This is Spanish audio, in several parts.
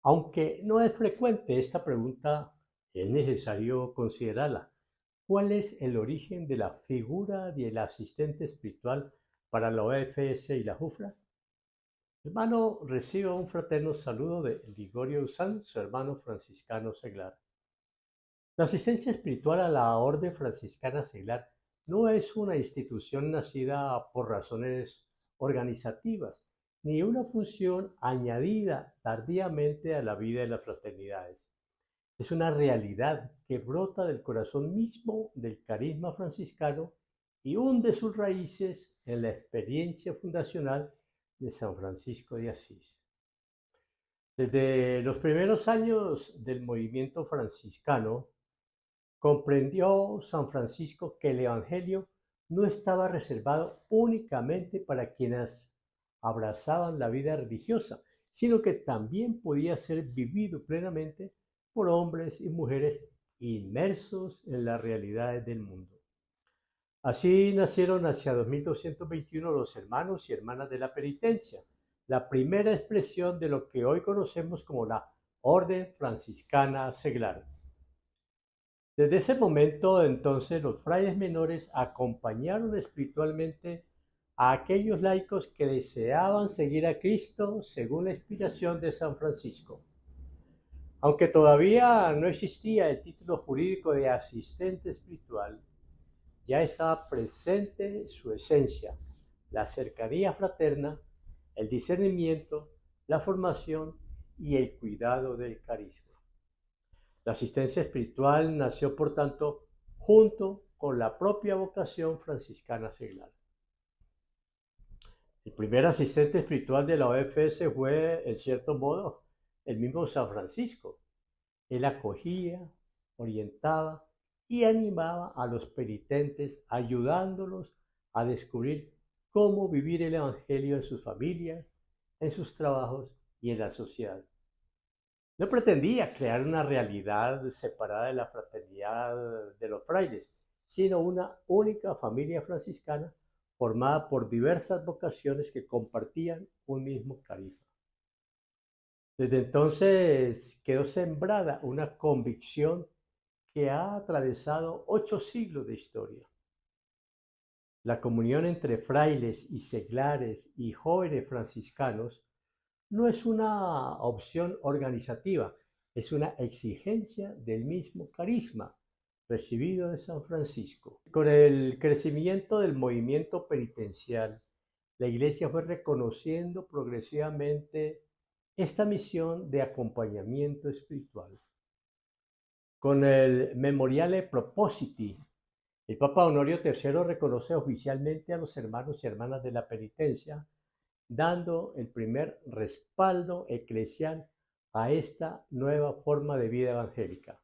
Aunque no es frecuente esta pregunta, es necesario considerarla. ¿Cuál es el origen de la figura del asistente espiritual para la OFS y la JUFRA? Hermano, reciba un fraterno saludo de Ligorio Usán, su hermano franciscano seglar. La asistencia espiritual a la Orden Franciscana Seglar no es una institución nacida por razones organizativas, ni una función añadida tardíamente a la vida de las fraternidades. Es una realidad que brota del corazón mismo del carisma franciscano y hunde sus raíces en la experiencia fundacional de San Francisco de Asís. Desde los primeros años del movimiento franciscano, comprendió San Francisco que el Evangelio no estaba reservado únicamente para quienes abrazaban la vida religiosa, sino que también podía ser vivido plenamente por hombres y mujeres inmersos en las realidades del mundo. Así nacieron hacia 2221 los hermanos y hermanas de la penitencia, la primera expresión de lo que hoy conocemos como la Orden Franciscana Seglar. Desde ese momento, entonces, los frailes menores acompañaron espiritualmente a aquellos laicos que deseaban seguir a Cristo según la inspiración de San Francisco. Aunque todavía no existía el título jurídico de asistente espiritual, ya estaba presente su esencia, la cercanía fraterna, el discernimiento, la formación y el cuidado del carisma. La asistencia espiritual nació, por tanto, junto con la propia vocación franciscana seglar. El primer asistente espiritual de la OFS fue, en cierto modo, el mismo San Francisco. Él acogía, orientaba y animaba a los penitentes, ayudándolos a descubrir cómo vivir el Evangelio en sus familias, en sus trabajos y en la sociedad. No pretendía crear una realidad separada de la fraternidad de los frailes, sino una única familia franciscana formada por diversas vocaciones que compartían un mismo carisma. Desde entonces quedó sembrada una convicción que ha atravesado 8 siglos de historia. La comunión entre frailes y seglares y jóvenes franciscanos no es una opción organizativa, es una exigencia del mismo carisma recibido de San Francisco. Con el crecimiento del movimiento penitencial, la Iglesia fue reconociendo progresivamente esta misión de acompañamiento espiritual. Con el Memoriale Propositi, el Papa Honorio III reconoce oficialmente a los hermanos y hermanas de la penitencia, dando el primer respaldo eclesial a esta nueva forma de vida evangélica.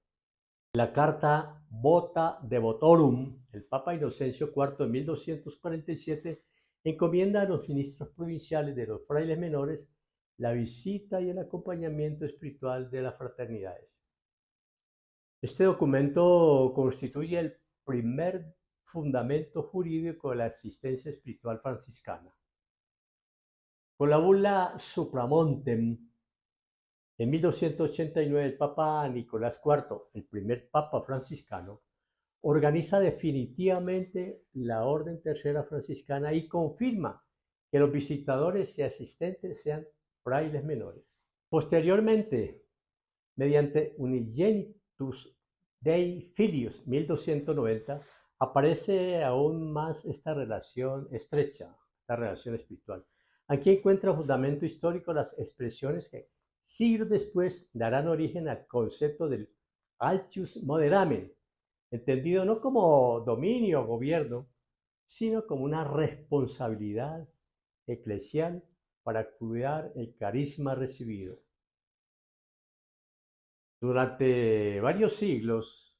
La carta Vota Devotorum, el Papa Inocencio IV en 1247, encomienda a los ministros provinciales de los frailes menores la visita y el acompañamiento espiritual de las fraternidades. Este documento constituye el primer fundamento jurídico de la asistencia espiritual franciscana. Con la bula Supramontem, en 1289, el Papa Nicolás IV, el primer Papa franciscano, organiza definitivamente la Orden Tercera Franciscana y confirma que los visitadores y asistentes sean frailes menores. Posteriormente, mediante Unigenitus Dei Filius 1290, aparece aún más esta relación estrecha, esta relación espiritual. Aquí encuentra fundamento histórico las expresiones que siglos después darán origen al concepto del Altius Moderamen, entendido no como dominio o gobierno, sino como una responsabilidad eclesial para cuidar el carisma recibido. Durante varios siglos,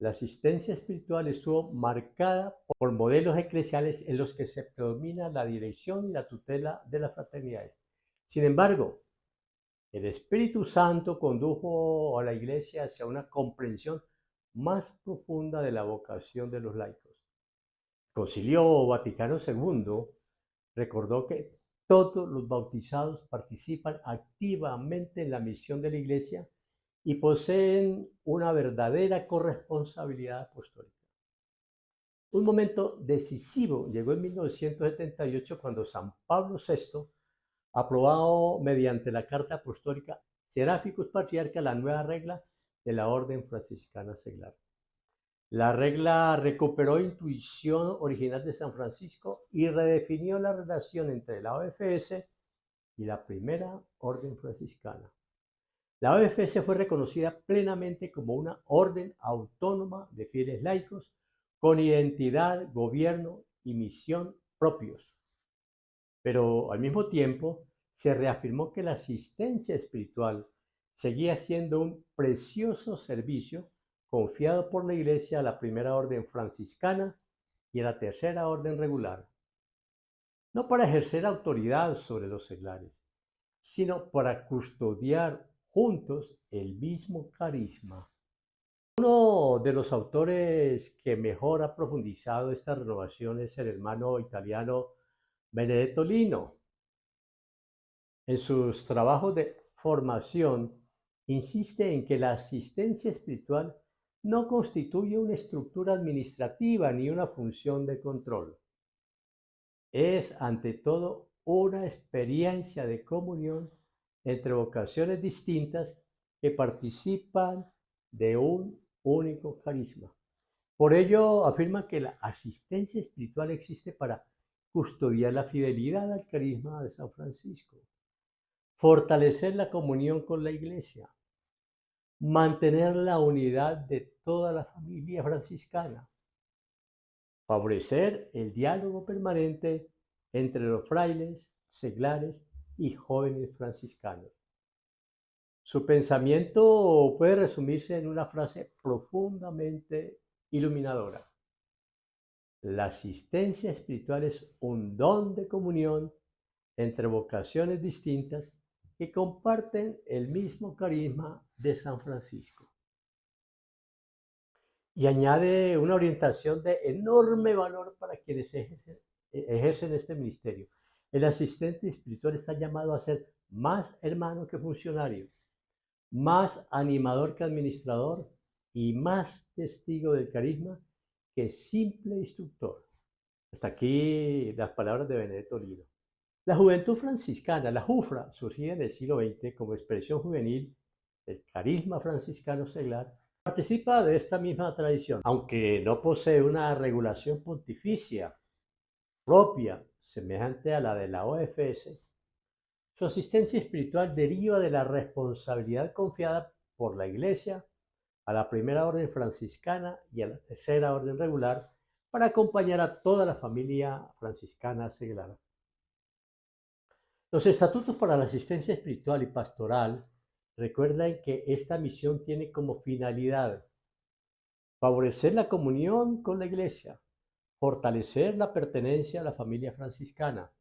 la asistencia espiritual estuvo marcada por modelos eclesiales en los que se predomina la dirección y la tutela de las fraternidades. Sin embargo, el Espíritu Santo condujo a la Iglesia hacia una comprensión más profunda de la vocación de los laicos. El Concilio Vaticano II recordó que Todos los bautizados participan activamente en la misión de la Iglesia y poseen una verdadera corresponsabilidad apostólica. Un momento decisivo llegó en 1978 cuando San Pablo VI aprobado mediante la Carta Apostólica Seraphicus Patriarca la nueva regla de la Orden Franciscana Seglar. La regla recuperó intuición original de San Francisco y redefinió la relación entre la OFS y la primera Orden Franciscana. La OFS fue reconocida plenamente como una orden autónoma de fieles laicos con identidad, gobierno y misión propios. Pero al mismo tiempo se reafirmó que la asistencia espiritual seguía siendo un precioso servicio confiado por la Iglesia a la primera orden franciscana y a la tercera orden regular, no para ejercer autoridad sobre los seglares, sino para custodiar juntos el mismo carisma. Uno de los autores que mejor ha profundizado esta renovación es el hermano italiano Benedetto Lino. En sus trabajos de formación, insiste en que la asistencia espiritual no constituye una estructura administrativa ni una función de control. Es, ante todo, una experiencia de comunión entre vocaciones distintas que participan de un único carisma. Por ello, afirma que la asistencia espiritual existe para custodiar la fidelidad al carisma de San Francisco, fortalecer la comunión con la Iglesia, mantener la unidad de toda la familia franciscana, favorecer el diálogo permanente entre los frailes, seglares y jóvenes franciscanos. Su pensamiento puede resumirse en una frase profundamente iluminadora. La asistencia espiritual es un don de comunión entre vocaciones distintas que comparten el mismo carisma de San Francisco. Y añade una orientación de enorme valor para quienes ejercen este ministerio. El asistente espiritual está llamado a ser más hermano que funcionario, más animador que administrador y más testigo del carisma que simple instructor. Hasta aquí las palabras de Benedetto Lino. La juventud franciscana, la JUFRA, surgida en el siglo XX como expresión juvenil del carisma franciscano seglar, participa de esta misma tradición, aunque no posee una regulación pontificia propia semejante a la de la OFS. Su asistencia espiritual deriva de la responsabilidad confiada por la Iglesia a la primera orden franciscana y a la tercera orden regular para acompañar a toda la familia franciscana seglar. Los estatutos para la asistencia espiritual y pastoral recuerdan que esta misión tiene como finalidad favorecer la comunión con la Iglesia, fortalecer la pertenencia a la familia franciscana,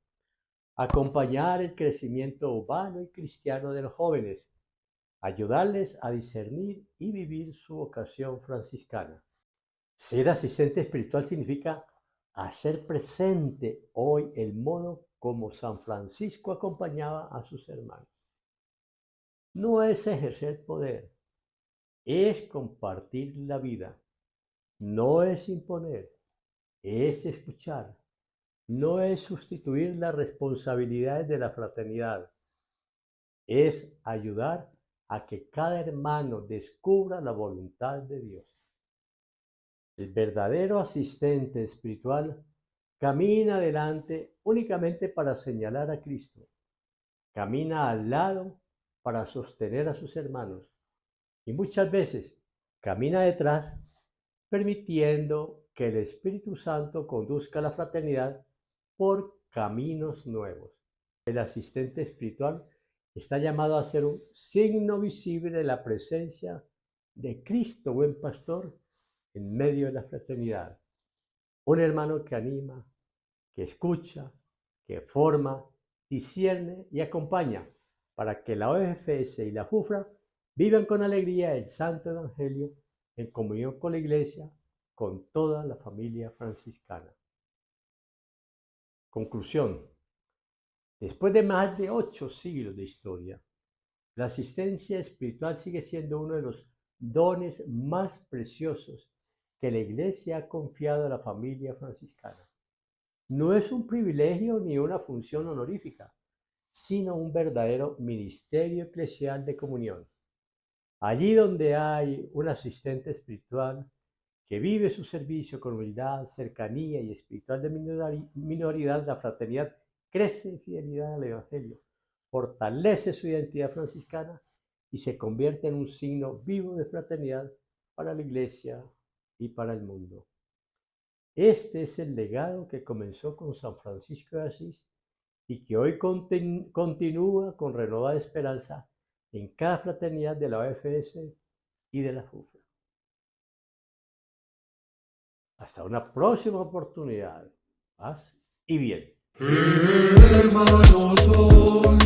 acompañar el crecimiento humano y cristiano de los jóvenes, ayudarles a discernir y vivir su vocación franciscana. Ser asistente espiritual significa hacer presente hoy el modo como San Francisco acompañaba a sus hermanos. No es ejercer poder, es compartir la vida. No es imponer, es escuchar. No es sustituir las responsabilidades de la fraternidad, es ayudar a que cada hermano descubra la voluntad de Dios. El verdadero asistente espiritual camina adelante únicamente para señalar a Cristo. Camina al lado para sostener a sus hermanos. Y muchas veces camina detrás permitiendo que el Espíritu Santo conduzca a la fraternidad por caminos nuevos. El asistente espiritual está llamado a ser un signo visible de la presencia de Cristo, buen pastor, en medio de la fraternidad. Un hermano que anima, que escucha, que forma, discierne y acompaña para que la OFS y la JUFRA vivan con alegría el Santo Evangelio en comunión con la Iglesia, con toda la familia franciscana. Conclusión. Después de más de 8 siglos de historia, la asistencia espiritual sigue siendo uno de los dones más preciosos que la Iglesia ha confiado a la familia franciscana. No es un privilegio ni una función honorífica, sino un verdadero ministerio eclesial de comunión. Allí donde hay un asistente espiritual que vive su servicio con humildad, cercanía y espiritual de minoridad, la fraternidad crece en fidelidad al Evangelio, fortalece su identidad franciscana y se convierte en un signo vivo de fraternidad para la Iglesia y para el mundo. Este es el legado que comenzó con San Francisco de Asís y que hoy continúa con renovada esperanza en cada fraternidad de la OFS y de la FUFRA. Hasta una próxima oportunidad. Paz y bien. Hermanos hoy